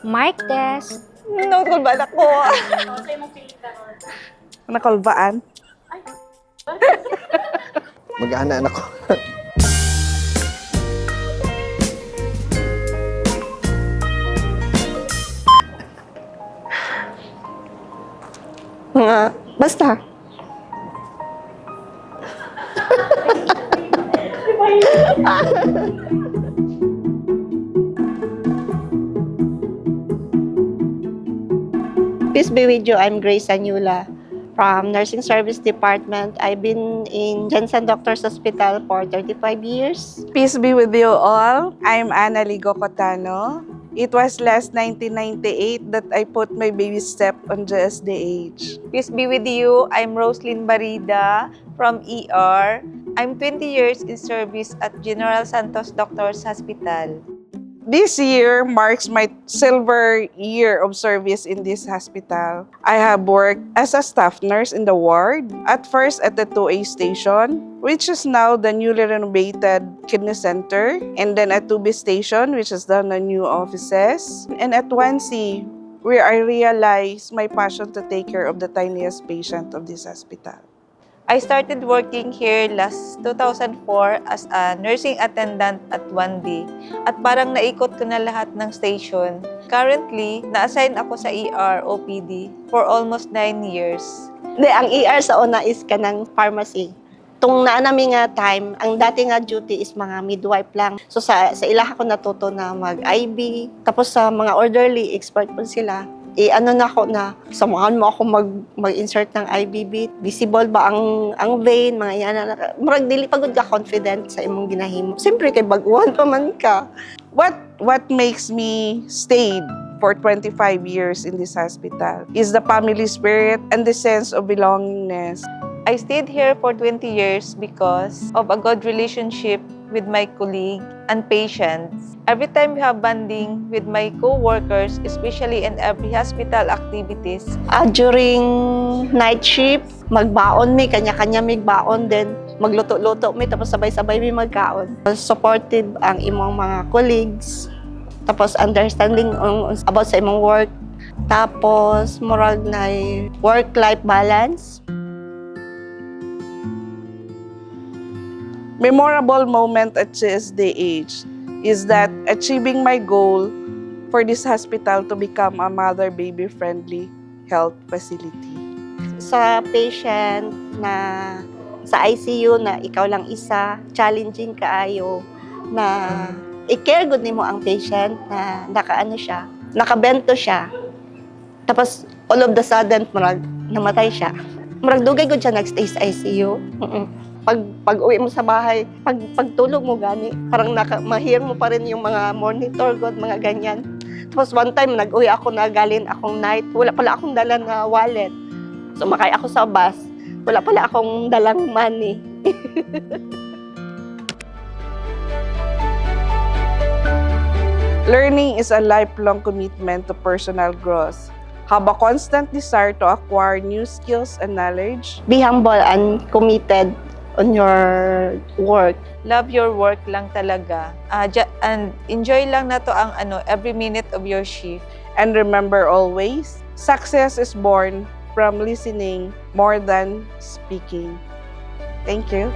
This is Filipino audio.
Mic test. Nakulbaan ako. Nakulbaan? Mag-aanaan ako. Basta. Peace be with you. I'm Grace Anula from Nursing Service Department. I've been in Jensen Doctors Hospital for 35 years. Peace be with you all. I'm Ana Ligo Cotano. It was last 1998 that I put my baby step on GSDH. Peace be with you. I'm Roslyn Barida from ER. I'm 20 years in service at General Santos Doctors Hospital. This year marks my silver year of service in this hospital. I have worked as a staff nurse in the ward, at first at the 2A station, which is now the newly renovated kidney center, and then at 2B station, which is the new offices, and at 1C, where I realized my passion to take care of the tiniest patient of this hospital. I started working here last 2004 as a nursing attendant at 1D at parang naikot ko na lahat ng station. Currently, na-assign ako sa ER OPD for almost 9 years. Hindi, ang ER sa una is kanang pharmacy. Tung naanami nga time, ang dati nga duty is mga midwife lang. So sa ilaha ko natuto na mag-IB. Tapos sa mga orderly, expert po sila. Ano na ako na, samahan mo ako mag-insert ng IBB. Visible ba ang vein, mga yan. Marag dili pagod ka confident sa imong ginahimo. Siyempre kay baguhan pa man ka. What makes me stayed for 25 years in this hospital is the family spirit and the sense of belongingness. I stayed here for 20 years because of a good relationship with my colleague and patients. Every time we have bonding with my co-workers, especially in every hospital activities. During night shift, magbaon mi, kanya-kanya may baon din. Magluto-luto mi, tapos sabay-sabay mi magkaon. Supportive ang imong mga colleagues. Tapos understanding about sa imong work. Tapos murag na work-life balance. Memorable moment at GSDH is that achieving my goal for this hospital to become a mother-baby friendly health facility. Sa patient na sa ICU na ikaw lang isa, challenging kaayo na i-care good nimo ang patient na nakaano siya, nakabento siya. Tapos all of the sudden marag namatay siya. Marag dugay gud siya nagstay sa ICU. Pag-uwi mo sa bahay, pagtulog mo gani, parang ma-hear mo pa rin yung mga monitor, God, mga ganyan. Tapos one time, nag-uwi ako na galing akong night. Wala pala akong dala na wallet. Sumakay ako sa bus. Wala pala akong dalang money. Learning is a lifelong commitment to personal growth. Have a constant desire to acquire new skills and knowledge. Be humble and committed on your work. Love your work lang talaga. And enjoy lang na to ang every minute of your shift. And remember always, success is born from listening more than speaking. Thank you.